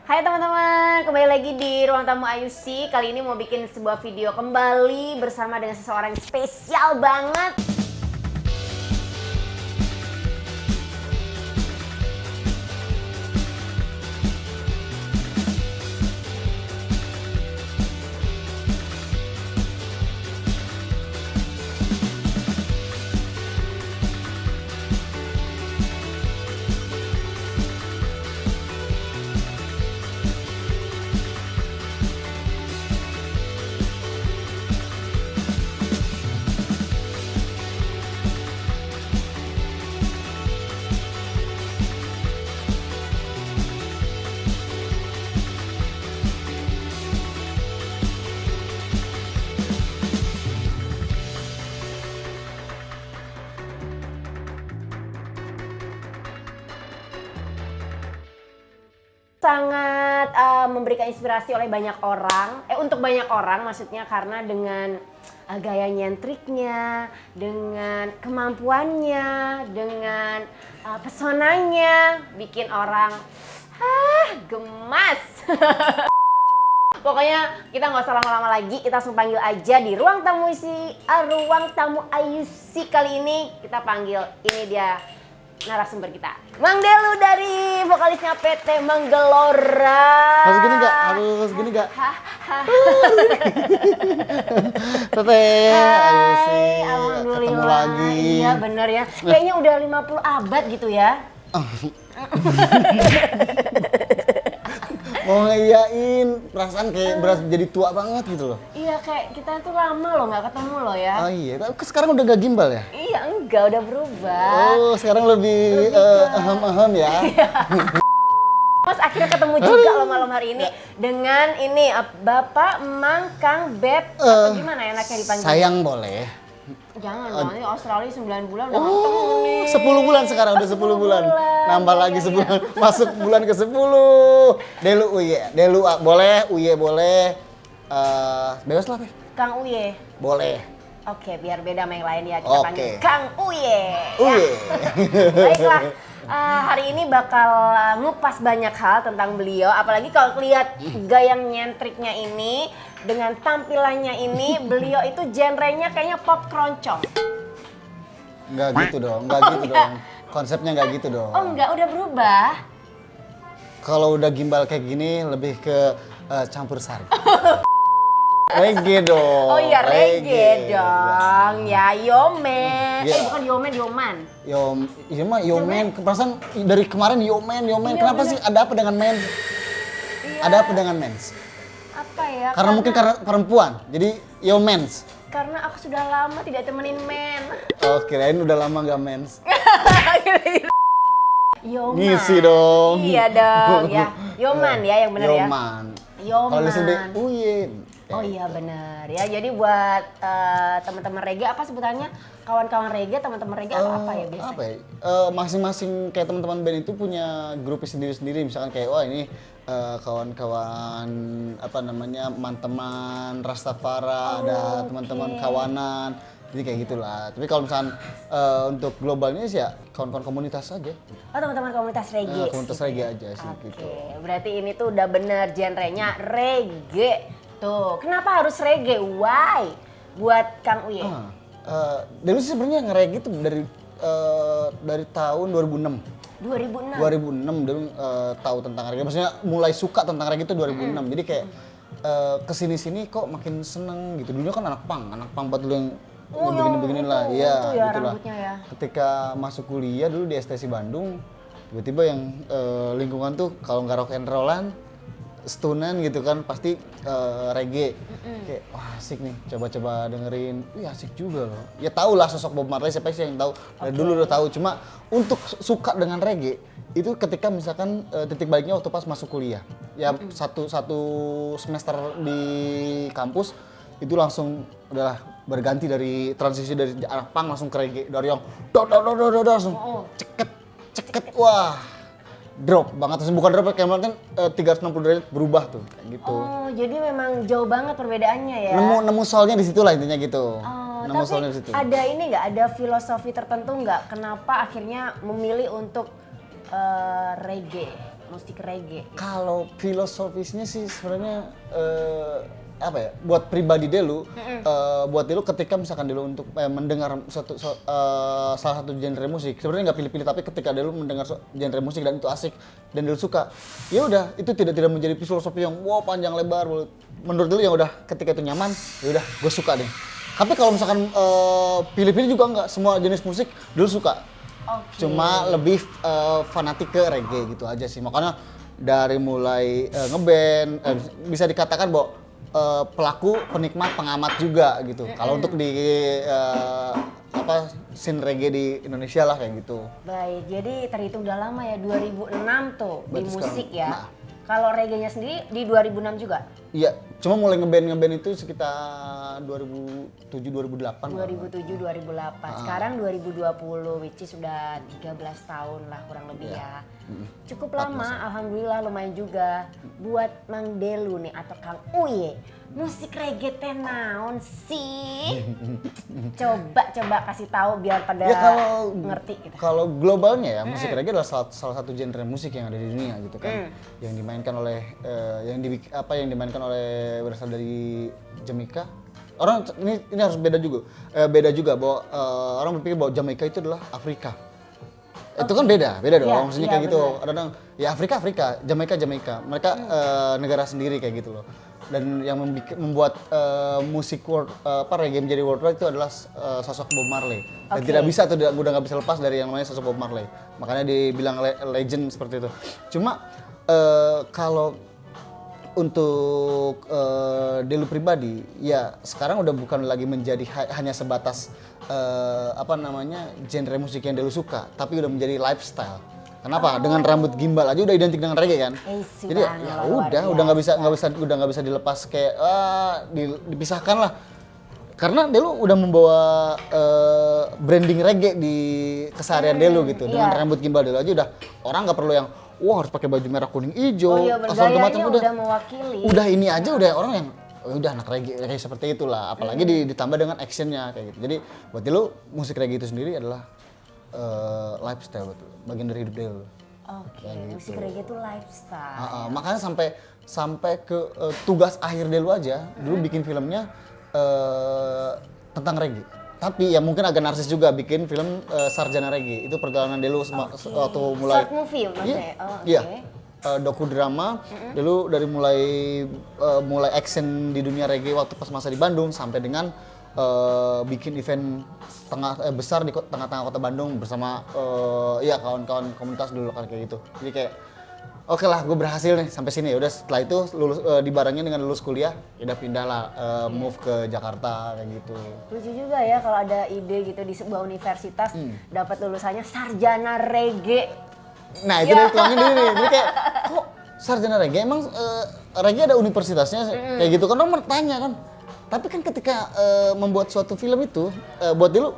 Hai teman-teman, kembali lagi di Ruang Tamu Ayusi. Kali ini mau bikin sebuah video kembali bersama dengan seseorang yang spesial banget. Sangat memberikan inspirasi oleh banyak orang, untuk banyak orang maksudnya, karena dengan gaya nyentriknya, dengan kemampuannya, dengan pesonanya, bikin orang gemas. Pokoknya kita nggak usah lama-lama lagi, kita langsung panggil aja di Ruang Tamu Ayusi kali ini. Kita panggil, ini dia narasumber kita, Mang Delu dari vokalisnya PT Menggelora. Harus gini nggak? Harus gini nggak? Teteh, ayo sih, ketemu lagi. Iya bener ya, kayaknya udah 50 abad gitu ya. Mau ngeiyain, perasaan kayak berasa jadi tua banget gitu loh. Iya, kayak kita tuh lama loh nggak ketemu loh ya. Oh iya, tapi sekarang udah gak gimbal ya? Iya, enggak, udah berubah. Oh, sekarang lebih ahem-ahem ya? Mas akhirnya ketemu juga loh malam hari ini dengan ini Bapak Mang Kang Beb, atau gimana enaknya dipanggil? Sayang boleh. Jangan dong, ini Australia 9 bulan udah ketemu nih. 10 bulan sekarang, udah 10 bulan. Nambah lagi sebulan, masuk bulan ke 10. Delu uye, Delu boleh, uye boleh. Bebas lah, Pe. Kang Uye. Boleh. Oke, biar beda sama yang lain ya, kita panggil Oke. Kang Uye. Uye. Baiklah, hari ini bakal ngupas banyak hal tentang beliau. Apalagi kalau lihat gaya nyentriknya ini, dengan tampilannya ini, beliau itu genrenya kayaknya pop keroncong. Enggak gitu dong, enggak gitu dong. Konsepnya enggak gitu dong. Oh enggak, udah berubah? Kalau udah gimbal kayak gini lebih ke campur sari. Reggae dong. Oh iya, reggae dong. Ya, Yomen. Ya. Bukan Yoman. Iya mah Yomen. Perasaan dari kemarin Yomen. Iya, Kenapa bener. sih ada apa dengan men? Iya. Ada apa dengan mens? Apa ya? Karena mungkin karena perempuan. Jadi Yomens. Karena aku sudah lama tidak temenin men. Oh, kirain udah lama gak mens. Yoman. Ngisi dong. Iya dong, ya. Yoman ya yang benar ya. Yoman. Yoman. Kalau disebut uye. Oh iya benar ya. Jadi buat teman-teman reggae, apa sebutannya? Kawan-kawan reggae, teman-teman reggae atau apa ya biasanya? Apa ya? Masing-masing kayak teman-teman band itu punya grupnya sendiri-sendiri. Misalkan kayak wah ini kawan-kawan apa namanya teman-teman Rastafara, ada teman-teman kawanan. Jadi kayak gitulah. Tapi kalau misalkan untuk globalnya sih ya kawan-kawan komunitas aja. Oh teman-teman komunitas reggae. Komunitas reggae aja sih gitu. Oke, berarti ini tuh udah bener genrenya reggae. Tuh, kenapa harus reggae? Why? Buat Kang Uye. Dulu sih sebenarnya nge-reggae tuh dari tahun 2006. 2006. 2006 dulu tahu tentang reggae. Maksudnya mulai suka tentang reggae itu 2006. Jadi kayak kesini-sini kok makin seneng gitu. Dulu kan anak pang buat dulu yang begini-begini lah. Iya, itu ya gitulah. rambutnya ya. Ketika masuk kuliah dulu di STC Bandung, tiba-tiba yang lingkungan tuh kalau nggak rock and rollan, stunan gitu kan pasti reggae. Kayak wah asik nih, coba-coba dengerin. Wih asik juga loh. Ya tau lah sosok Bob Marley, siapa sih yang tahu. Dari dulu udah tahu. Cuma untuk suka dengan reggae itu ketika misalkan titik baliknya waktu pas masuk kuliah. Ya satu semester di kampus itu langsung udahlah berganti dari transisi dari anak punk langsung ke reggae, dari yang langsung ceket wah drop banget, terus bukan drop kayak kan 360 derajat berubah tuh kayak gitu. Oh, jadi memang jauh banget perbedaannya ya. Nemu soalnya di situ lah intinya gitu. Oh, nemu tapi soalnya di situ. ada ini nggak, ada filosofi tertentu nggak kenapa akhirnya memilih untuk reggae? musik reggae? Kalau filosofisnya sih sebenarnya apa ya? Buat pribadi Delu, buat Delu ketika misalkan Delu untuk mendengar salah satu genre musik, sebenarnya nggak pilih-pilih, tapi ketika Delu mendengar genre musik dan itu asik dan Delu suka, ya udah itu tidak menjadi filosofi yang wow panjang lebar. Menurut Delu yang udah ketika itu nyaman, ya udah gue suka deh. Tapi kalau misalkan pilih-pilih juga nggak, semua jenis musik Delu suka. Cuma lebih fanatik ke reggae gitu aja sih. Makanya dari mulai ngeband bisa dikatakan bahwa pelaku, penikmat, pengamat juga gitu. Kalau untuk di scene reggae di Indonesia lah kayak gitu. Baik, jadi terhitung udah lama ya, 2006 tuh di Berarti musik sekarang, ya. nah. Kalau reggae-nya sendiri di 2006 juga? Iya, cuma mulai ngeband itu sekitar 2007-2008. 2007-2008, sekarang 2020, which is sudah 13 tahun lah kurang lebih ya. Cukup lama, alhamdulillah lumayan juga. Buat Mang Delu nih atau Kang Uye, musik reggae teh naon sih? Coba kasih tahu biar pada Ya kalau ngerti gitu. Kalau globalnya ya, musik reggae adalah salah satu genre musik yang ada di dunia gitu kan. Yang dimainkan oleh yang dimainkan oleh berasal dari Jamaika. Orang ini harus beda juga bahwa orang berpikir bahwa Jamaika itu adalah Afrika. Itu kan beda dong, maksudnya kayak gitu. Kadang ya Afrika, Jamaika. Mereka negara sendiri kayak gitu loh. Dan yang membuat musik reggae menjadi worldwide itu adalah sosok Bob Marley. Dan tidak bisa tuh udah nggak bisa lepas dari yang namanya sosok Bob Marley. Makanya dibilang legend seperti itu. Cuma kalau untuk Delu pribadi, ya sekarang udah bukan lagi menjadi hanya sebatas genre musik yang Delu suka, tapi udah menjadi lifestyle. Kenapa? Dengan rambut gimbal aja udah identik dengan reggae kan. Jadi ya udah nggak bisa dilepas kayak dipisahkan lah. Karena Delu udah membawa branding reggae di keseharian Delu gitu. Dengan rambut gimbal Delu aja udah orang nggak perlu yang wah harus pakai baju merah kuning hijau, bergayanya udah mewakili. Udah ini aja udah orang yang udah anak reggae kayak seperti itulah. Apalagi ditambah dengan actionnya kayak gitu. Jadi buat Delu musik reggae itu sendiri adalah lifestyle, betul, bagian dari hidup Delu. Musik reggae itu lifestyle. Makanya sampai ke tugas akhir Delu aja, dulu bikin filmnya tentang reggae. Tapi ya mungkin agak narsis juga bikin film Sarjana Reggae. Itu perjalanan Delu waktu mulai. Short movie maksudnya? Iya. Doku drama dulu dari mulai action di dunia reggae waktu pas masa di Bandung sampai dengan bikin event besar di tengah-tengah kota Bandung bersama kawan-kawan komunitas dulu kan kayak gitu. Jadi kayak oke lah, gue berhasil nih sampai sini. Udah setelah itu lulus dibarengin dengan lulus kuliah, udah pindah lah move ke Jakarta kayak gitu. Lucu juga ya kalau ada ide gitu di sebuah universitas dapat lulusannya sarjana reggae. Nah itu dari tuangin diri nih, jadi kayak kok sarjana reggae emang reggae ada universitasnya kayak gitu kan, orang bertanya kan. Tapi kan ketika membuat suatu film itu, buat dulu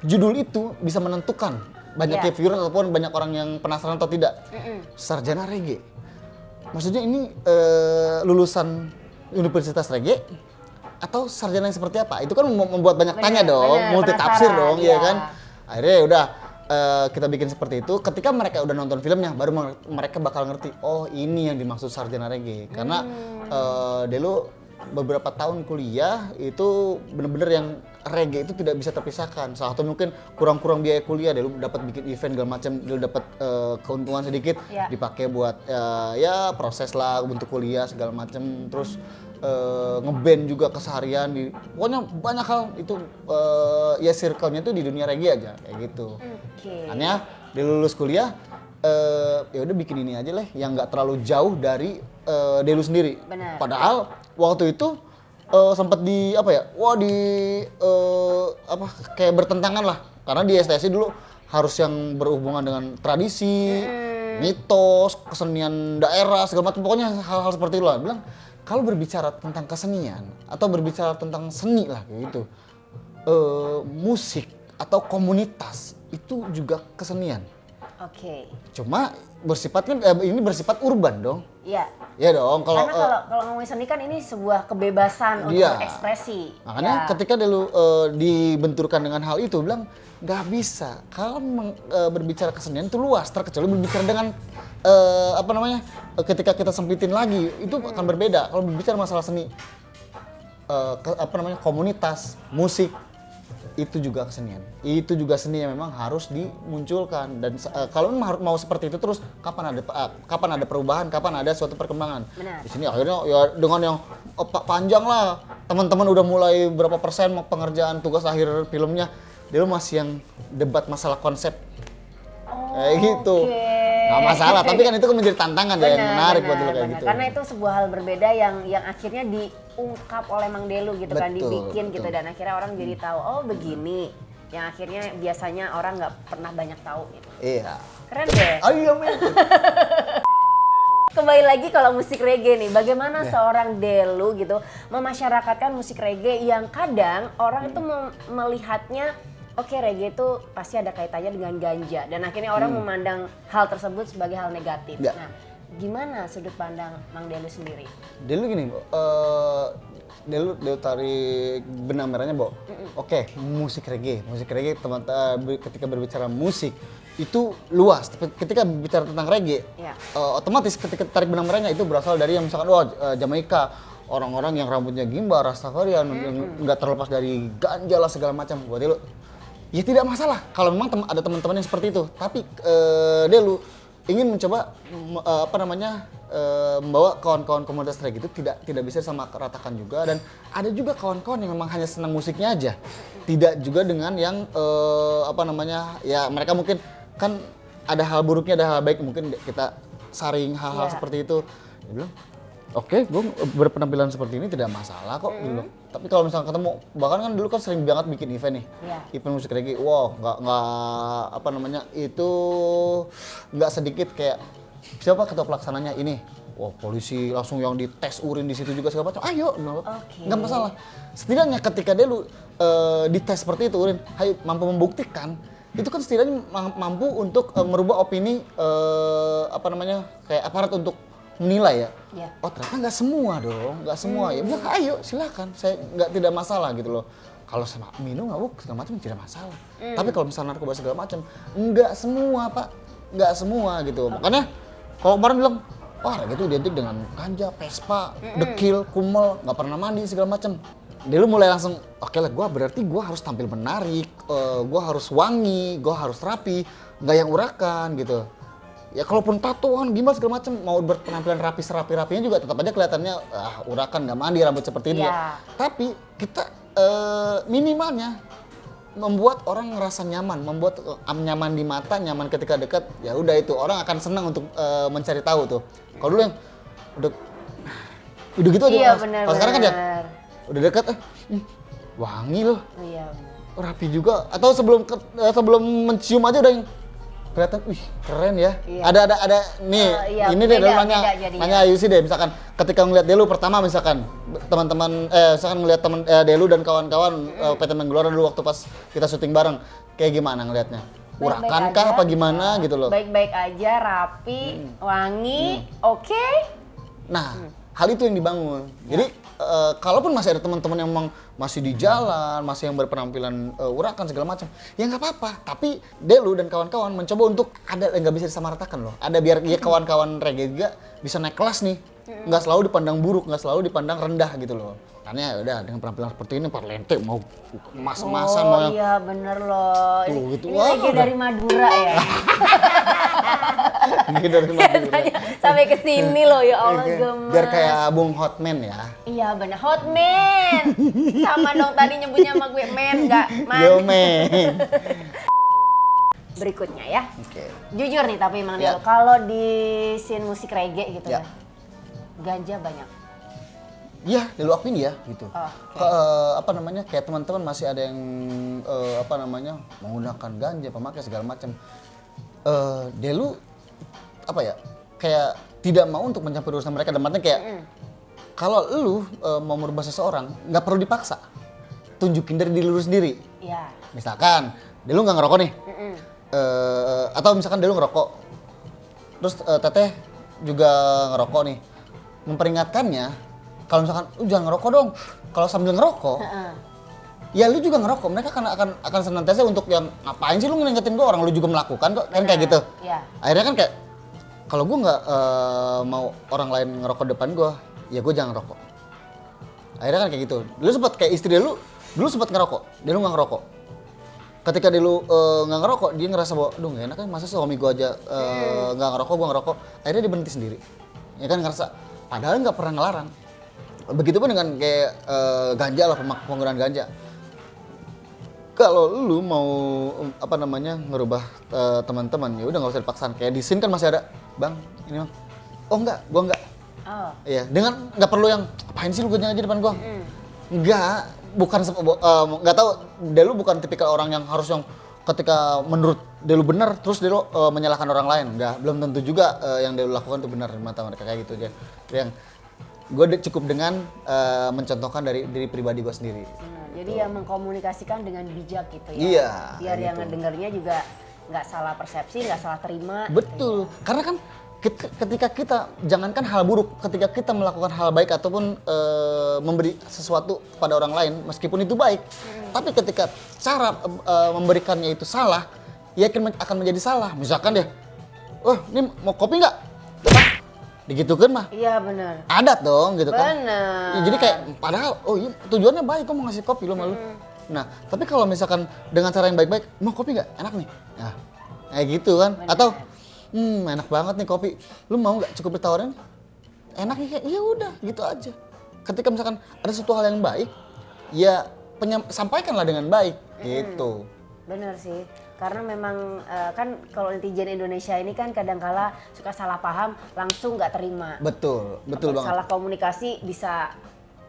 judul itu bisa menentukan banyaknya viewer ataupun banyak orang yang penasaran atau tidak. Sarjana reggae, maksudnya ini lulusan universitas reggae atau sarjana yang seperti apa? Itu kan membuat banyak tanya dong, multi tafsir dong, ya kan. Akhirnya ya udah. Kita bikin seperti itu, ketika mereka udah nonton filmnya baru mereka bakal ngerti, oh ini yang dimaksud sarjana reggae. Karena Delu beberapa tahun kuliah itu bener-bener yang reggae itu tidak bisa terpisahkan. Salah satu mungkin kurang-kurang biaya kuliah, Delu dapat bikin event segala macam, Delu dapat keuntungan sedikit dipakai buat ya proses lah untuk kuliah segala macam. Terus ngeband juga keseharian pokoknya banyak hal itu ya circle-nya tuh di dunia reggae aja kayak gitu. Makanya dia lulus kuliah ya udah bikin ini aja lah yang nggak terlalu jauh dari Delu sendiri. Padahal waktu itu sempat kayak bertentangan lah karena di STSI dulu harus yang berhubungan dengan tradisi, mitos, kesenian daerah segala macam, pokoknya hal-hal seperti itu lah. Bilang kalau berbicara tentang kesenian atau berbicara tentang seni lah kayak gitu, musik atau komunitas itu juga kesenian. Oke. Cuma bersifat kan ini bersifat urban dong. Iya. Iya dong. Karena kalau ngomongin seni kan ini sebuah kebebasan untuk Iya. berekspresi. Makanya Ya. ketika dulu dibenturkan dengan hal itu, bilang nggak bisa. Kalau berbicara kesenian itu luas, terkecuali berbicara dengan ketika kita sempitin lagi itu akan berbeda. Kalau berbicara masalah seni, komunitas, musik, itu juga kesenian. Itu juga seni yang memang harus dimunculkan. Dan kalau mau seperti itu terus, kapan ada perubahan, kapan ada suatu perkembangan. Benar. Di sini akhirnya ya dengan yang panjang lah. Teman-teman udah mulai berapa persen pengerjaan tugas akhir filmnya. Dia masih yang debat masalah konsep. Kayak gitu. Nggak masalah, tapi kan itu kan menjadi tantangan ya yang menarik buat dulu kayak gitu. Karena itu sebuah hal berbeda yang akhirnya diungkap oleh Mang Delu gitu kan, Betul, dibikin gitu, betul. dan akhirnya orang jadi tahu, oh begini. Yang akhirnya biasanya orang nggak pernah banyak tahu gitu. Iya. Keren deh. Oh iya men. Kembali lagi kalau musik reggae nih, bagaimana Ya. seorang Delu gitu memasyarakatkan musik reggae yang kadang orang itu melihatnya, oke, reggae itu pasti ada kaitannya dengan ganja, dan akhirnya orang memandang hal tersebut sebagai hal negatif. Ya. Nah, gimana sudut pandang Mang Delu sendiri? Dulu gini, Delu tarik benang merahnya, Bo. Oke, musik reggae teman-teman ketika berbicara musik itu luas. Ketika bicara tentang reggae, Ya. Otomatis ketika tarik benang merahnya itu berasal dari yang misalkan Jamaika, orang-orang yang rambutnya gimbal, Rastafarian, yang nggak terlepas dari ganja lah segala macam. Buat Delu, ya tidak masalah kalau memang ada teman-teman yang seperti itu. Tapi Delu ingin mencoba membawa kawan-kawan komunitas reggae itu tidak bisa sama ratakan juga, dan ada juga kawan-kawan yang memang hanya senang musiknya aja, tidak juga dengan yang ya mereka mungkin kan ada hal buruknya, ada hal baik, mungkin kita saring hal-hal Iya. seperti itu. Dia bilang, oke, gue berpenampilan seperti ini tidak masalah kok. Dia bilang. Tapi kalau misalnya ketemu, bahkan kan dulu kan sering banget bikin event nih, Iya. event musik reggae. Wow, itu nggak sedikit kayak siapa ketua pelaksananya ini. Wah, polisi langsung yang dites urin di situ juga segala macam. Ayo, Oke. nggak masalah. Setidaknya ketika dia dites seperti itu urin, ayo mampu membuktikan. Itu kan setidaknya mampu untuk merubah opini kayak aparat untuk menilai ya. Iya. Oh ternyata nggak semua dong, nggak semua. Ya bilang ayo silakan, saya tidak masalah gitu loh. Kalau sama minum mabuk segala macam tidak masalah. Tapi kalau misalnya narkoba segala macam, nggak semua Pak, nggak semua gitu. Makanya kalau kemarin bilang, wah gitu identik dengan ganja, pespa, dekil, kumel, nggak pernah mandi segala macam. Dia lu mulai langsung, oke lah, berarti gue harus tampil menarik, gue harus wangi, gue harus rapi, nggak yang urakan gitu. Ya kalaupun tatoan, gimbal segala macam, mau berpenampilan rapi serapi-rapinya juga tetap aja kelihatannya urakan, nggak mandi, rambut seperti ini. Iya. Tapi kita minimalnya membuat orang ngerasa nyaman, membuat nyaman di mata, nyaman ketika dekat. Ya udah itu orang akan senang untuk mencari tahu tuh. Kalau dulu yang udah gitu aja. Iya, Mas. benar. Kalau sekarang kan ya udah dekat, wangi loh, Iya. rapi juga. Atau sebelum mencium aja udah yang kelihatan, wih keren ya. Iya. Ada nih, Iya, ini deh beda nanya jadinya. Yusi deh, misalkan ketika ngeliat Delu pertama misalkan teman-teman misalkan ngeliat teman Delu dan kawan-kawan PT Menggelora dulu waktu pas kita syuting bareng, kayak gimana ngelihatnya? Baik-baik Urakan kah aja. apa gimana gitu loh. Baik-baik aja, rapi, wangi, oke. Nah, hal itu yang dibangun. Jadi kalaupun masih ada teman-teman yang memang masih di jalan, masih yang berpenampilan urakan segala macam, ya nggak apa-apa. Tapi Delu dan kawan-kawan mencoba untuk ada yang nggak bisa disamaratakan loh. Ada biar ya kawan-kawan reggae juga bisa naik kelas nih. Nggak selalu dipandang buruk, nggak selalu dipandang rendah gitu loh. Karena ya udah dengan penampilan seperti ini parlente mau emas-emasan mau yang Iya bener loh. Tuh, Ini, gitu. ini Wah, lagi udah. dari Madura ya. gitu dari Madura. Biasanya sampai ke sini loh, ya Allah gemes. Biar kayak Bung Hotman ya. Iya bener, hot man. Sama dong tadi nyebutnya sama gue man, nggak man. Yo men. Berikutnya ya. Oke. Jujur nih tapi Mang Ya. Delu, kalau di scene musik reggae gitu Ya. ya, ganja banyak. Iya, Delu akuin ya gitu. Oke. Kayak teman-teman masih ada yang menggunakan ganja, pemakai segala macam. Delu kayak tidak mau untuk mencampuri urusan mereka, dan artinya kayak kalau lu mau merubah seseorang nggak perlu dipaksa, tunjukin dari diri lu sendiri. Iya. Misalkan Delu nggak ngerokok nih, atau misalkan dulu ngerokok, terus teteh juga ngerokok nih, memperingatkannya kalau misalkan jangan ngerokok dong, kalau sambil ngerokok ya lu juga ngerokok, mereka akan senantiasa untuk yang ngapain sih lu ngingetin gue, orang lu juga melakukan kok, kan kayak gitu. Iya. Akhirnya kan kayak kalau gue nggak mau orang lain ngerokok depan gue, ya gue jangan ngerokok. Akhirnya kan kayak gitu. Dulu sempat kayak istri dulu sempat ngerokok, dia lu nggak ngerokok. Ketika dia lu nggak ngerokok, dia ngerasa bahwa, aduh nggak enak kan, masa suami gue aja nggak ngerokok, gue ngerokok. Akhirnya dia berhenti sendiri. Ya kan ngerasa, padahal nggak pernah ngelarang. Begitupun dengan kayak ganja lah, penggunaan ganja. Kalau lu mau ngerubah teman-teman, ya udah nggak usah dipaksain. Kayak di sini kan masih ada, bang, ini bang. Oh enggak, gua enggak. Oh. Iya, dengan nggak perlu yang apain sih lu ganja aja depan gua. Enggak, bukan nggak tahu. Delu bukan tipikal orang yang harus yang ketika menurut Delu benar terus Delu menyalahkan orang lain. Enggak, belum tentu juga yang Delu lakukan itu benar di mata mereka kayak gitu aja. Yang gue cukup dengan mencontohkan dari diri pribadi gue sendiri. Jadi yang mengkomunikasikan dengan bijak gitu ya. Iya. Biar yang gitu. ngedengarnya juga nggak salah persepsi, nggak salah terima. Betul. Gitu ya. Karena kan ketika kita, jangankan hal buruk, ketika kita melakukan hal baik ataupun memberi sesuatu kepada orang lain, meskipun itu baik, tapi ketika cara memberikannya itu salah, ya akan menjadi salah. Misalkan deh, oh ini mau kopi nggak? Digitukan mah. Iya benar. Adat dong gitu kan. Benar. Ya, jadi kayak padahal iya tujuannya baik, kok mau ngasih kopi lo malu. Nah, tapi kalau misalkan dengan cara yang baik-baik, mau kopi nggak? Enak nih. Nah, kayak gitu kan. Bener. Atau enak banget nih kopi. Lu mau nggak cukup ditawarin? Enak nih kayak iya udah gitu aja. Ketika misalkan ada suatu hal yang baik, ya sampaikanlah dengan baik gitu. Bener sih. Karena memang kan kalau netizen Indonesia ini kan kadangkala suka salah paham, langsung nggak terima. Betul banget. Salah komunikasi bisa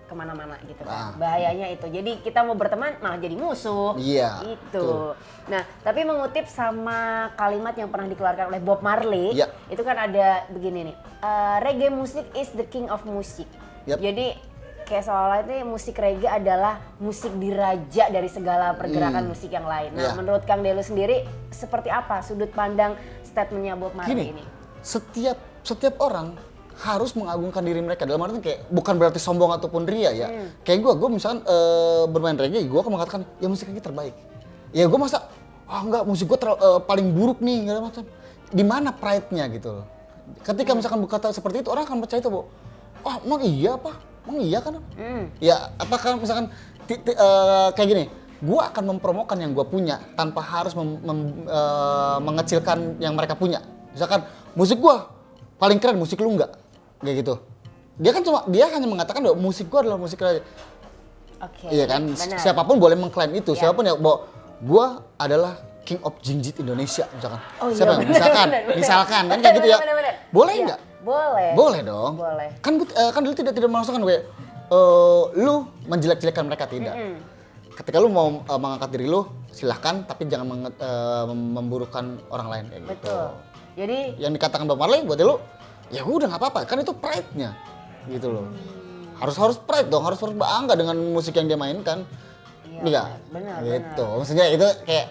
kemana-mana gitu kan. Bahayanya itu. Jadi kita mau berteman malah jadi musuh. Iya. Itu. Betul. Nah, tapi mengutip sama kalimat yang pernah dikeluarkan oleh Bob Marley, Iya. itu kan ada begini nih. Reggae music is the king of music. Yap. Jadi kayak seolah ini musik reggae adalah musik diraja dari segala pergerakan musik yang lain. Nah, Iya. menurut Kang Delu sendiri seperti apa sudut pandang statementnya Bob Marley ini? Setiap orang harus mengagungkan diri mereka, dalam arti kayak bukan berarti sombong ataupun ria ya. Kayak gue misalkan bermain reggae, gue akan mengatakan ya musik reggae terbaik. Ya gue masa enggak, musik gue paling buruk nih segala macam. Di mana pride-nya gitu loh. Ketika misalkan berkata seperti itu, orang akan percaya itu, Bu. Oh, emang iya apa? Emang iya kan? Ya, apakah misalkan kayak gini, gue akan mempromokan yang gue punya tanpa harus mengecilkan yang mereka punya. Misalkan musik gue paling keren, musik lu enggak, kayak gitu. Dia hanya mengatakan bahwa musik gue adalah musik keren. Oke. Iya kan, benar. siapapun boleh mengklaim itu, Ya. siapapun ya bahwa gue adalah King of Jinjit Indonesia misalkan. Oh, iya, Siapa? benar, Misalkan kan kayak gitu ya. Benar. Boleh Iya, nggak? Boleh. Boleh dong. Boleh. Kan dulu tidak memasukkan kayak lu menjelek-jelekan mereka, tidak. Ketika lu mau mengangkat diri lu, silahkan, tapi jangan memburukan orang lain kayak gitu. Betul. Jadi Yang dikatakan Bob Marley buat lu, ya udah nggak apa-apa, kan itu pride-nya, gitu loh. Harus pride dong, harus bangga dengan musik yang dia mainkan. Iya, Iya, benar, gitu. Maksudnya itu kayak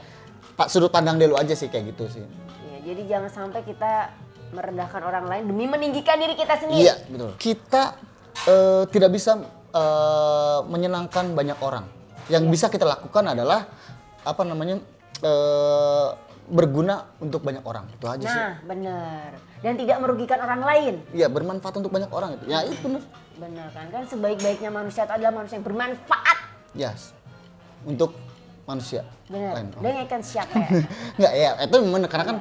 sudut pandang dulu aja sih kayak gitu sih. iya, jadi jangan sampai kita merendahkan orang lain demi meninggikan diri kita sendiri. Iya, betul. Kita tidak bisa menyenangkan banyak orang. Yang bisa kita lakukan adalah berguna untuk banyak orang. Itu aja sih. Nah, benar. Dan tidak merugikan orang lain. Iya, bermanfaat untuk banyak orang itu. Ya, itu benar. Benar kan? Kan sebaik-baiknya manusia itu adalah manusia yang bermanfaat. Yes. Untuk manusia Benar. lain. Dengan ikan siapa ya? Enggak, ya itu memang karena kan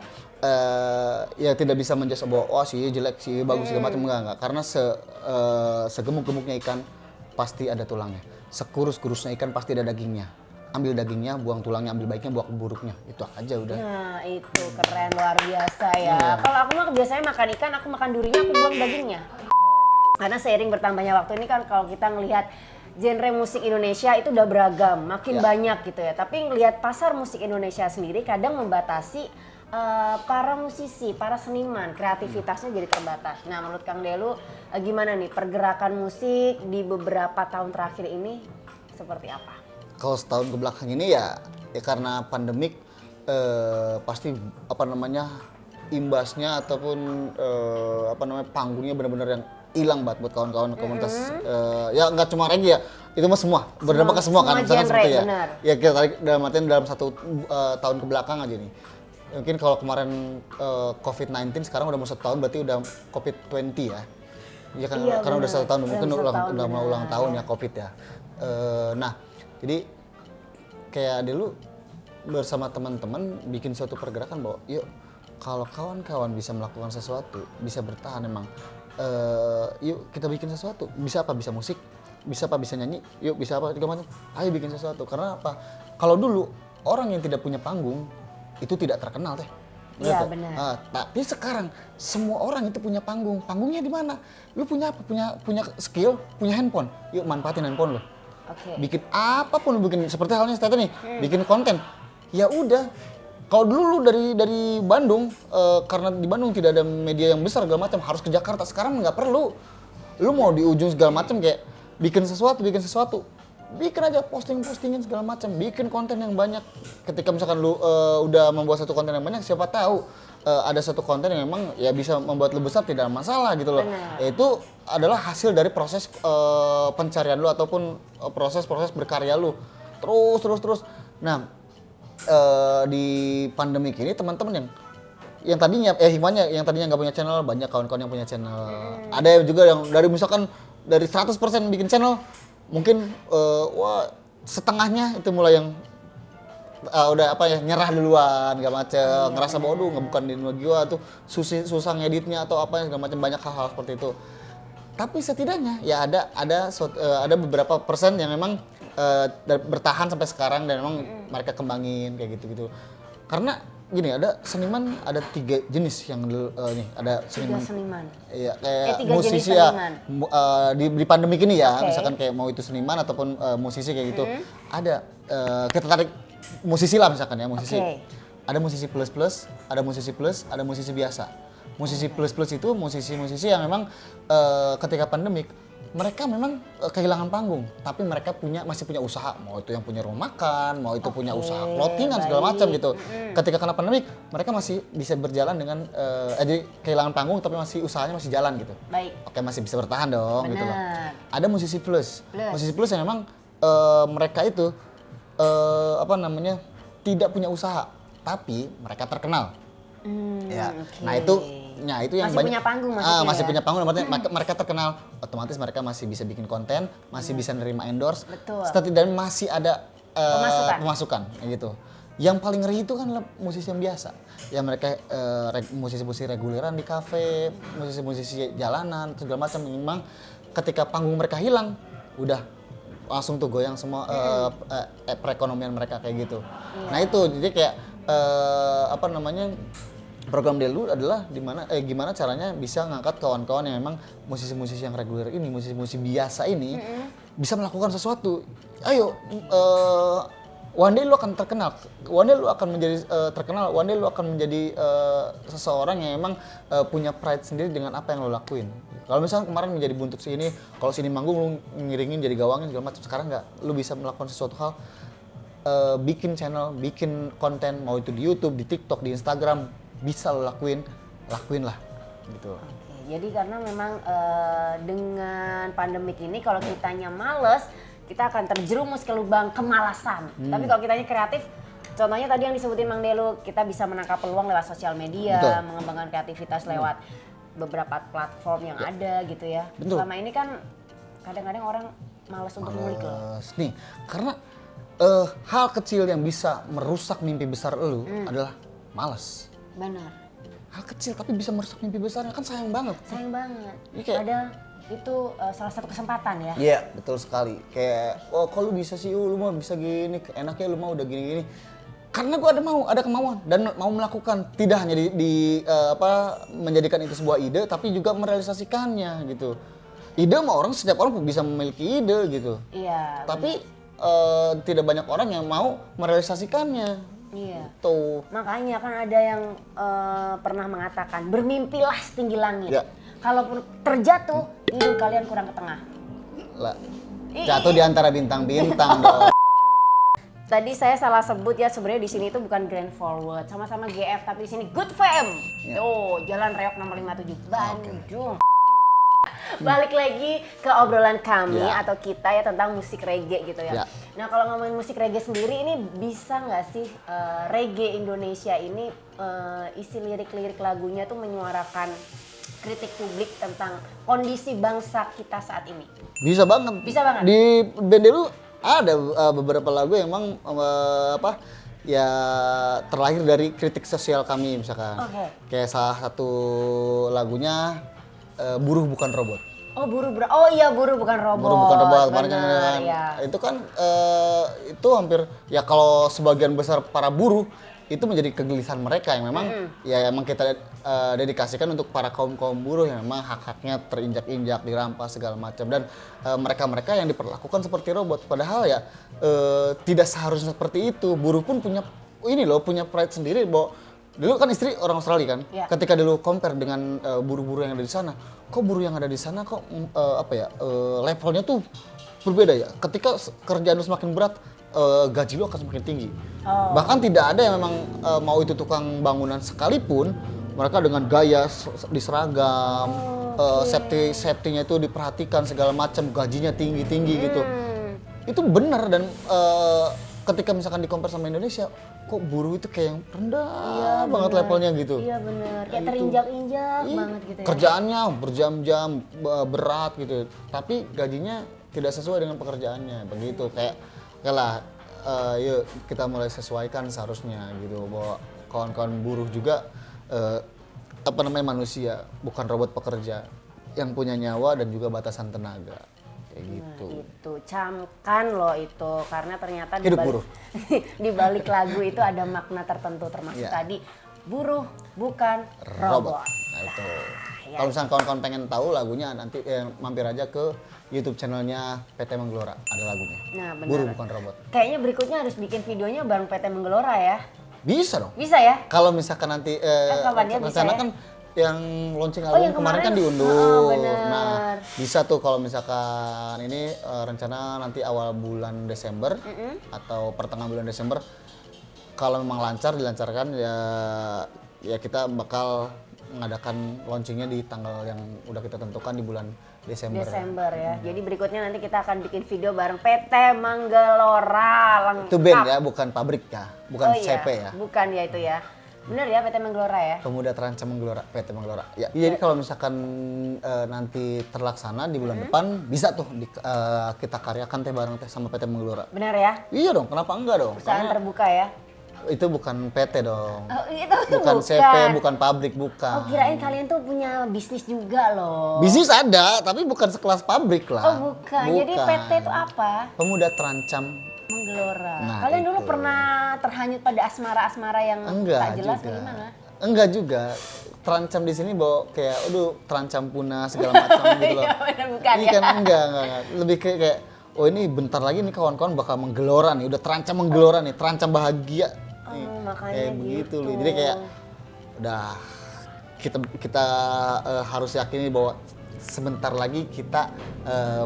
ya tidak bisa menjudge bahwa oh si jelek, si bagus segala macam enggak. Karena segemuk-gemuknya ikan pasti ada tulangnya. Sekurus-kurusnya ikan pasti ada dagingnya. Ambil dagingnya, buang tulangnya, ambil baiknya, buang buruknya. Itu aja udah. Nah, itu keren, luar biasa ya. Kalau aku mah biasanya makan ikan, aku makan durinya, aku buang dagingnya. Karena seiring bertambahnya waktu ini kan kalau kita ngelihat genre musik Indonesia itu udah beragam, makin banyak gitu ya. Tapi ngelihat pasar musik Indonesia sendiri kadang membatasi para musisi, para seniman, kreativitasnya jadi terbatas. Nah, menurut Kang Delu gimana nih pergerakan musik di beberapa tahun terakhir ini seperti apa? Kalau setahun ke belakang ini ya karena pandemik pasti apa namanya imbasnya ataupun apa namanya panggungnya benar-benar yang hilang banget buat kawan-kawan komunitas ya nggak cuma reggae ya, itu mah semua berdampak ke semua kan, misalkan genre, seperti ya. benar. Ya kita tarik dalam artian dalam 1 tahun ke belakang aja nih. Mungkin kalau kemarin COVID-19 sekarang udah mau 1 tahun, berarti udah COVID-20 ya. Ya kan, Iya, karena udah 1 tahun, Udah mungkin 1 tahun, udah mau ulang benar, tahun ya. ya COVID ya. Nah, jadi kayak dulu bersama teman-teman bikin suatu pergerakan bahwa yuk kalau kawan-kawan bisa melakukan sesuatu, bisa bertahan emang, yuk kita bikin sesuatu. Bisa apa? Bisa musik, bisa apa? Bisa nyanyi, yuk bisa apa? Segala macam. Ayo bikin sesuatu. Karena apa? Kalau dulu orang yang tidak punya panggung itu tidak terkenal teh. Iya, Tuh? benar. Tapi sekarang semua orang itu punya panggung. Panggungnya di mana? Lu punya apa? Punya skill, punya handphone. Yuk manfaatin handphone lu. Oke. Bikin apapun lu bikin, seperti halnya Steta nih, bikin konten. Ya udah. Kalau dulu lu dari Bandung, karena di Bandung tidak ada media yang besar segala macam, harus ke Jakarta. Sekarang nggak perlu. Lu mau di ujung segala macam kayak bikin sesuatu. Bikin aja postingin segala macam, bikin konten yang banyak. Ketika misalkan lu udah membuat satu konten yang banyak, siapa tahu ada satu konten yang memang ya bisa membuat lu besar, tidak ada masalah gitu loh. Benar. Itu adalah hasil dari proses pencarian lu ataupun proses berkarya lu. Terus. Nah, di pandemi ini teman-teman yang tadinya hikmahnya yang tadinya nggak punya channel, banyak kawan-kawan yang punya channel. Ada juga yang dari misalkan dari 100% bikin channel, mungkin wah setengahnya itu mulai yang udah apa ya, nyerah duluan segala macem, ngerasa bodoh nggak, bukan di gua tuh susah ngeditnya atau apa segala macam, banyak hal-hal seperti itu. Tapi setidaknya ya ada beberapa persen yang memang bertahan sampai sekarang dan memang mereka kembangin kayak gitu. Karena gini, ada seniman, ada 3 jenis yang nih, ada Seniman. Iya, kayak 3 jenis musisi ya. seniman. Di pandemi ini ya, Oke. misalkan kayak mau itu seniman ataupun musisi kayak gitu. Ada kita tarik musisi lah misalkan ya, musisi. Oke. Ada musisi plus, ada musisi plus, ada musisi biasa. Musisi plus itu musisi-musisi yang memang ketika pandemik mereka memang kehilangan panggung, tapi mereka masih punya usaha, mau itu yang punya rumah makan, mau itu punya usaha clothingan segala baik. macam gitu. Ketika kena pandemik, mereka masih bisa berjalan dengan jadi kehilangan panggung tapi masih usahanya masih jalan gitu. Baik. Oke, masih bisa bertahan dong gitu loh. Benar. Ada musisi plus. Musisi plus yang memang mereka itu apa namanya, tidak punya usaha, tapi mereka terkenal. Ya. Oke. Nah itu yang Masih banyak, punya panggung maksudnya masih ya? punya panggung, artinya mereka terkenal, otomatis mereka masih bisa bikin konten, masih bisa nerima endorse, Betul. dan masih ada Pemasukan. kayak gitu. Yang paling ngeri itu kan musisi yang biasa, yang mereka musisi-musisi reguleran di kafe, musisi-musisi jalanan segala macam, memang ketika panggung mereka hilang, udah langsung tuh goyang semua perekonomian mereka kayak gitu. Nah itu jadi kayak apa namanya, program Delu adalah gimana caranya bisa ngangkat kawan-kawan yang memang musisi-musisi yang reguler ini, musisi-musisi biasa ini bisa melakukan sesuatu. Ayo, one day lu akan terkenal, one day lu akan menjadi terkenal, one day lu akan menjadi seseorang yang memang punya pride sendiri dengan apa yang lu lakuin. Kalau misalnya kemarin menjadi buntut sini, kalau sini manggung lu ngiringin jadi gawangin segala macam, sekarang nggak, lu bisa melakukan sesuatu hal, bikin channel, bikin konten, mau itu di YouTube, di TikTok, di Instagram, bisa lo lakuin lah gitu. Oke, jadi karena memang dengan pandemik ini kalau kitanya males, kita akan terjerumus ke lubang kemalasan. Tapi kalau kitanya kreatif, contohnya tadi yang disebutin Mang Delu, kita bisa menangkap peluang lewat sosial media, Betul. mengembangkan kreativitas lewat beberapa platform yang ada gitu ya. Betul. Selama ini kan kadang-kadang orang males untuk ngulik loh. Nih, karena hal kecil yang bisa merusak mimpi besar lu adalah malas. Benar. Hal kecil tapi bisa merusak mimpi besarnya, kan sayang banget. Sayang banget. Iya, kayak- Padahal itu salah satu kesempatan ya. Iya, betul sekali. Kayak, oh kalau lu bisa sih, lu mau bisa gini, enaknya lu mau udah gini-gini. Karena gue ada kemauan dan mau melakukan, tidak hanya menjadikan itu sebuah ide, tapi juga merealisasikannya gitu. Ide mah setiap orang bisa memiliki ide gitu. Iya. Tapi tidak banyak orang yang mau merealisasikannya. Iya. Tuh. Makanya kan ada yang pernah mengatakan bermimpilah setinggi langit. Ya. Kalaupun terjatuh, tidur kalian kurang ke tengah. Lah, jatuh di antara bintang-bintang dong. Tadi saya salah sebut ya, sebenarnya di sini itu bukan Grand Forward, sama-sama GF tapi di sini Good Fam. Tuh, Jalan Reok nomor 57 Bandung. Balik lagi ke obrolan kami atau kita ya tentang musik reggae gitu ya. Nah, kalau ngomongin musik reggae sendiri ini bisa nggak sih reggae Indonesia ini isi lirik-lirik lagunya tuh menyuarakan kritik publik tentang kondisi bangsa kita saat ini? Bisa banget. Bisa banget. Di band lu ada beberapa lagu yang emang ya terlahir dari kritik sosial kami misalkan. Kayak salah satu lagunya Buruh Bukan Robot. Oh iya, Buruh Bukan Robot. Buruh Bukan Robot kemarin kan ya. itu kan itu hampir ya kalau sebagian besar para buruh itu menjadi kegelisahan mereka yang memang ya emang kita dedikasikan untuk para kaum buruh yang memang hak-haknya terinjak-injak, dirampas segala macam dan mereka-mereka yang diperlakukan seperti robot padahal ya tidak seharusnya seperti itu. Buruh pun punya punya pride sendiri bahwa dulu kan istri orang Australia kan. Ketika dulu compare dengan buruh-buruh yang ada di sana, kok buruh yang ada di sana kok levelnya tuh berbeda ya. Ketika kerjaan lu semakin berat, gaji lu akan semakin tinggi. Bahkan tidak ada yang memang mau itu tukang bangunan sekalipun, mereka dengan gaya diseragam, safety-nya itu diperhatikan segala macam, gajinya tinggi-tinggi gitu. Itu benar dan ketika misalkan di-compare sama Indonesia, kok buruh itu kayak yang rendah banget levelnya gitu. Iya benar, kayak terinjak-injak banget gitu ya. Kerjaannya berjam-jam berat gitu, tapi gajinya tidak sesuai dengan pekerjaannya begitu. Kayak lah, yuk kita mulai sesuaikan seharusnya gitu bahwa kawan-kawan buruh juga manusia, bukan robot pekerja yang punya nyawa dan juga batasan tenaga. Kayak gitu. Nah, itu camkan loh itu karena ternyata hidup buruh. di balik lagu itu ada makna tertentu termasuk tadi buruh bukan robot. Nah itu. Kalau misalnya kawan-kawan pengen tahu lagunya nanti mampir aja ke YouTube channelnya PT Menggelora, ada lagunya. Nah, benar. Buruh Bukan Robot. Kayaknya berikutnya harus bikin videonya bareng PT Menggelora ya. Bisa dong. Bisa ya? Kalau misalkan nanti kapan ya bisa ya? kan yang launching album yang kemarin kan diundur. bener. Nah, bisa tuh kalau misalkan ini rencana nanti awal bulan Desember atau pertengahan bulan Desember. Kalau memang dilancarkan ya kita bakal mengadakan launchingnya di tanggal yang udah kita tentukan di bulan Desember ya. Jadi berikutnya nanti kita akan bikin video bareng PT Menggelora lengkap. Itu band ya, bukan pabrik ya, bukan CP ya. Bukan ya itu ya. Bener ya PT Menggelora ya. Pemuda Terancam Menggelora, PT Menggelora. Ya, jadi kalau misalkan nanti terlaksana di bulan depan bisa tuh kita karyakan bareng sama PT Menggelora. Bener ya? Iya dong, kenapa enggak dong? Perusahaan terbuka ya. Itu bukan PT dong. Itu bukan CP, bukan pabrik, bukan. Kirain kalian tuh punya bisnis juga loh. Bisnis ada, tapi bukan sekelas pabrik lah. Bukan. Jadi PT itu apa? Pemuda Terancam Menggelora. Nah, kalian dulu pernah terhanyut pada asmara-asmara yang tak jelas juga. gimana? Enggak juga. Terancam di sini bawa kayak terancam punah segala macam gitu loh. Iya, bukan ini ya. kan enggak. Lebih kayak ini bentar lagi nih kawan-kawan bakal menggelora nih, udah terancam menggelora nih, terancam bahagia. Makanya kayak begitu loh. Jadi kayak udah kita harus yakini bahwa sebentar lagi kita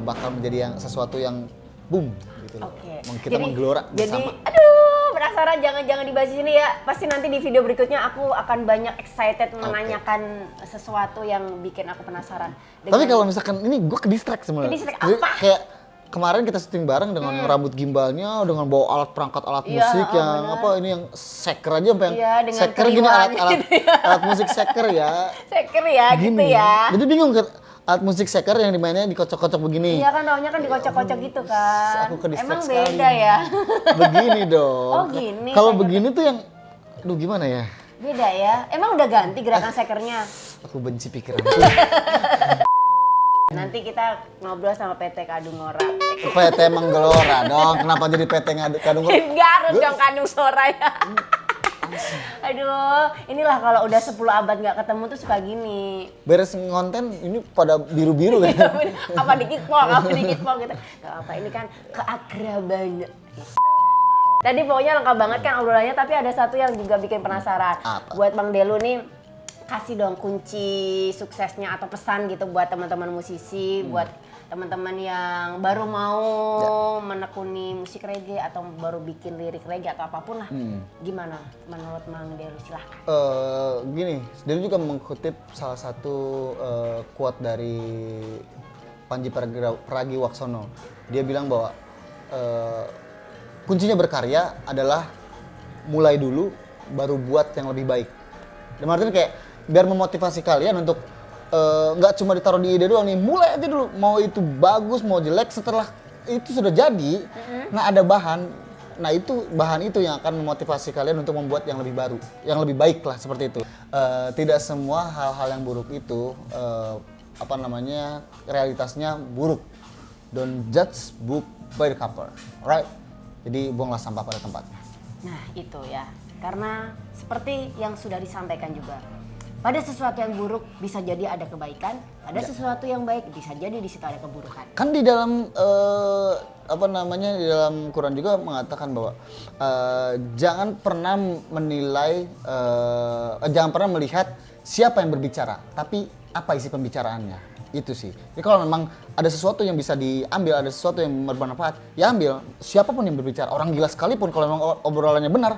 bakal menjadi sesuatu yang boom gitu loh. Kita menggelora bersama. Jadi aduh, penasaran jangan dibahas di sini ya. Pasti nanti di video berikutnya aku akan banyak excited menanyakan sesuatu yang bikin aku penasaran. Tapi kalau misalkan ini gue ke distract sebenarnya. Apa? Kayak kemarin kita syuting bareng dengan rambut gimbalnya, dengan bawa alat musik yang ini yang shaker aja sampai yang shaker gini alat musik shaker ya. Shaker ya gini. Gitu ya. Jadi bingung kan alat musik shaker yang dimainnya dikocok-kocok begini. Iya kan taunya kan dikocok-kocok gitu kan. Aku ke Emang sekali. beda ya. Begini dong. Oh gini. Kalau begini tuh yang gimana ya? Beda ya. Emang udah ganti gerakan shakernya? Aku benci pikiran. Nanti kita ngobrol sama PT Kadungora. PT Menggelora dong. Kenapa jadi PT Kadungora? Garut dong Kadungora ya. Aduh, inilah kalau udah 10 abad nggak ketemu tuh suka gini. Beres ngonten ini pada biru-biru kan? apa dikit pol gitu. Gak apa, ini kan keakraban. Tadi pokoknya lengkap banget kan obrolannya, tapi ada satu yang juga bikin penasaran. Apa? Buat Bang Delu nih, kasih dong kunci suksesnya atau pesan gitu buat teman-teman musisi, buat teman-teman yang baru mau menekuni musik reggae atau baru bikin lirik reggae atau apapun lah. Gimana menurut Mang Delu, silahkan. Gini, dia juga mengutip salah satu quote dari Panji Pragiwaksono. Dia bilang bahwa kuncinya berkarya adalah mulai dulu baru buat yang lebih baik. Dan artinya kayak biar memotivasi kalian untuk nggak cuma ditaruh di ide doang nih, mulai aja dulu, mau itu bagus mau jelek, setelah itu sudah jadi, nah ada bahan, nah itu bahan itu yang akan memotivasi kalian untuk membuat yang lebih baru, yang lebih baik lah, seperti itu. Tidak semua hal-hal yang buruk itu realitasnya buruk. Don't judge book by the cover, right? Jadi buanglah sampah pada tempatnya. Nah itu ya, karena seperti yang sudah disampaikan juga, pada sesuatu yang buruk bisa jadi ada kebaikan, pada sesuatu yang baik bisa jadi di situ ada keburukan. Kan di dalam di dalam Quran juga mengatakan bahwa jangan pernah menilai, jangan pernah melihat siapa yang berbicara, tapi apa isi pembicaraannya. Itu sih. Jadi kalau memang ada sesuatu yang bisa diambil, ada sesuatu yang bermanfaat, ya ambil. Siapapun yang berbicara, orang gila sekalipun kalau memang obrolannya benar,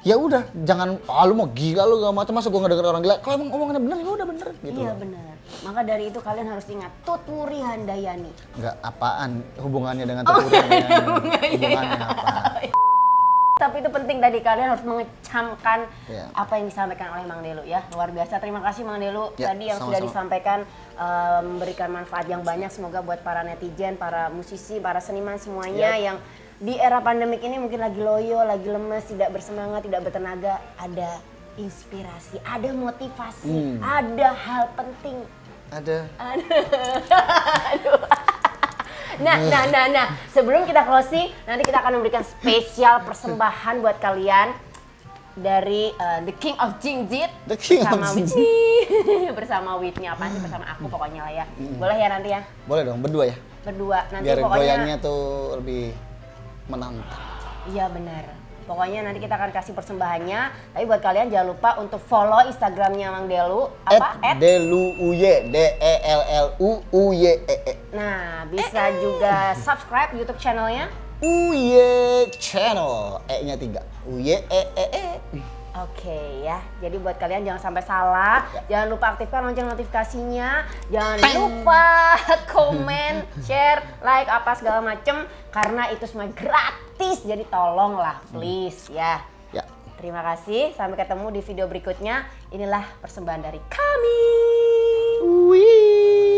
ya udah, jangan lu mau gila lu gak macam, masa gue ngedenger orang gila. Kalau emang omongannya bener ya udah bener gitu. Iya benar. Maka dari itu kalian harus ingat Tuturi Handayani. Enggak, apaan hubungannya dengan Tuturi Handayani? Hubungannya apa? Tapi itu penting tadi, kalian harus mengecamkan Ya. apa yang disampaikan oleh Mang Delu ya. Luar biasa, terima kasih Mang Delu Ya, tadi yang sama-sama. sudah disampaikan, memberikan manfaat yang banyak, semoga buat para netizen, para musisi, para seniman semuanya yang di era pandemik ini mungkin lagi loyo, lagi lemes, tidak bersemangat, tidak bertenaga, ada inspirasi, ada motivasi, ada hal penting. Ada. Nah, sebelum kita closing, nanti kita akan memberikan spesial persembahan buat kalian dari The King of Jingjit The King of bersama Jingjit. Whitney. Bersama Whitney, apaan sih, bersama aku pokoknya lah ya. Boleh ya nanti ya, Boleh dong, berdua ya? berdua. Nanti Biar pokoknya goyangnya tuh lebih menantang. iya benar. Pokoknya nanti kita akan kasih persembahannya. Tapi buat kalian jangan lupa untuk follow Instagramnya Mang Delu. Apa? @deluuye, DELLUUYEE. Nah, bisa juga subscribe YouTube channelnya. Uye channel, E-nya 3. Uye Oke ya, jadi buat kalian jangan sampai salah, jangan lupa aktifkan lonceng notifikasinya, jangan lupa komen, share, like, apa segala macem, karena itu semua gratis, jadi tolonglah please ya. Ya. Terima kasih, sampai ketemu di video berikutnya, inilah persembahan dari kami. Wih.